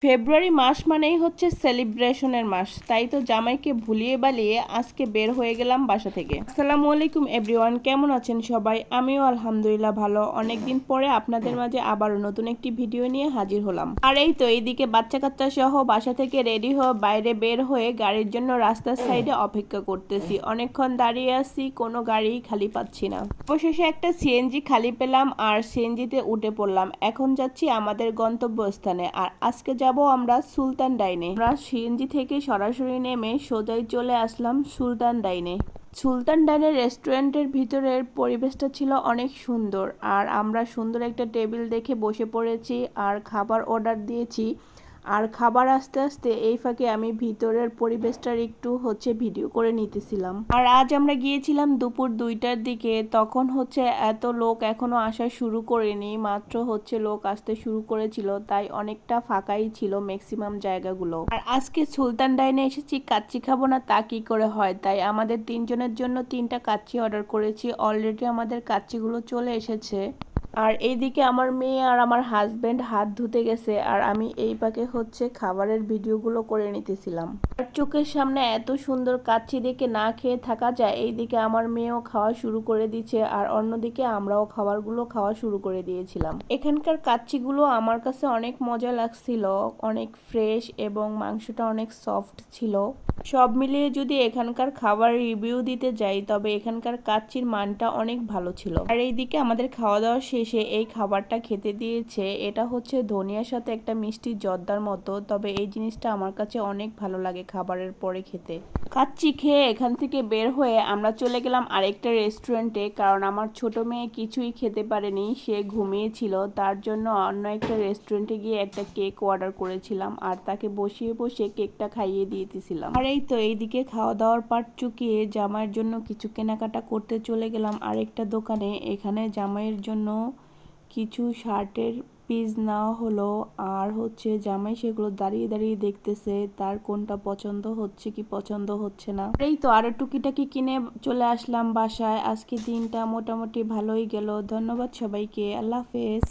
ফেব্রুয়ারি মাস মানেই হচ্ছে সেলিব্রেশনের মাস, তাই তো জামাইকে ভুলিয়ে বালিয়ে আজকে বের হয়ে গেলাম বাসা থেকে। আসসালামু আলাইকুম এভরিওয়ান, কেমন আছেন সবাই? আমিও আলহামদুলিল্লাহ ভালো। অনেকদিন পরে আপনাদের মাঝে আবারও নতুন একটি ভিডিও নিয়ে হাজির হলাম। আর এই তো এইদিকে বাচ্চা কাচ্চা সহ বাসা থেকে রেডি হয়ে বাইরে বের হয়ে গাড়ির জন্য রাস্তার সাইডে অপেক্ষা করতেছি। অনেকক্ষণ দাঁড়িয়ে আছি, কোনো গাড়ি খালি পাচ্ছি না। অবশেষে একটা সিএনজি খালি পেলাম আর সিএনজিতে উঠে পড়লাম। এখন যাচ্ছি আমাদের গন্তব্যস্থানে। আর আজকে যাব আমরা সুলতান ডাইনে। আমরা সিএনজি থেকে সরাসরি নেমে সোজাই চলে আসলাম সুলতান ডাইনে। সুলতান ডাইনের রেস্টুরেন্টের ভিতরের পরিবেশটা ছিল অনেক সুন্দর। আর আমরা সুন্দর একটা টেবিল দেখে বসে পড়েছি আর খাবার অর্ডার দিয়েছি। আর খাবার আস্তে আস্তে এই ফাঁকে আমি ভিতরের পরিবেশটার একটু ভিডিও করে নিতেছিলাম। আর আজ আমরা গিয়েছিলাম দুপুর 2টার দিকে, তখন এত লোক এখনো আসা শুরু করেনি, মাত্র লোক আসতে শুরু করেছিল, তাই অনেকটা ফাঁকাই ছিল ম্যাক্সিমাম জায়গাগুলো। আর আজকে সুলতান ডাইনে এসেছি, কাচ্চি খাবো না তা কি করে হয়, তাই আমাদের 3জনের জন্য 3টা কাচ্চি অর্ডার করেছি। অলরেডি আমাদের কাচ্চিগুলো চলে এসেছে। আর এইদিকে আমার মেয়ে আর আমার হাজবেন্ড হাত ধুতে গেছে, আর আমি এই পাকে খাবারের ভিডিওগুলো করে নিতেছিলাম। আর চোখের সামনে এত সুন্দর কাচ্চি দেখে না খেয়ে থাকা যায়। এইদিকে আমার মেয়েও খাওয়া শুরু করে দিচ্ছে, আর অন্যদিকে আমরাও খাবারগুলো খাওয়া শুরু করে দিয়েছিলাম। এখানকার কাচ্চিগুলো আমার কাছে অনেক মজা লাগছিল, অনেক ফ্রেশ এবং মাংসটা অনেক সফট ছিল। সব মিলিয়ে যদি এখানকার খাবার রিভিউ দিতে যাই, তবে এখানকার কাচ্চির মানটা অনেক ভালো ছিল। আর এইদিকে আমাদের খাওয়া দাওয়া শেষে এই খাবারটা খেতে দিয়েছে। এটা ধনিয়ার সাথে একটা মিষ্টি জর্দার মতো, তবে এই জিনিসটা আমার কাছে অনেক ভালো লাগে খাবারের পরে খেতে। কাচ্চি খেয়ে এখান থেকে বের হয়ে আমরা চলে গেলাম আরেকটা রেস্টুরেন্টে, কারণ আমার ছোট মেয়ে কিছুই খেতে পারেনি, সে ঘুমিয়েছিল। তার জন্য অন্য একটা রেস্টুরেন্টে গিয়ে একটা কেক অর্ডার করেছিলাম, আর তাকে বসিয়ে বসে কেকটা খাইয়ে দিয়েছিলাম। আর এই তো এইদিকে খাওয়া দাওয়ার পাট চুকিয়ে জামাইয়ের জন্য কিছু কেনাকাটা করতে চলে গেলাম আরেকটা দোকানে। এখানে জামাইয়ের জন্য কিছু শার্টের পিস নেওয়া হলো, আর জামাই সেগুলো দাঁড়িয়ে দাঁড়িয়ে দেখতেছে তার কোনটা পছন্দ হচ্ছে কি পছন্দ হচ্ছে না। এই তো আরো টুকিটাকি কিনে চলে আসলাম বাসায়। আজকে দিনটা মোটামুটি ভালোই গেল। ধন্যবাদ সবাইকে, আল্লাহ হাফেজ।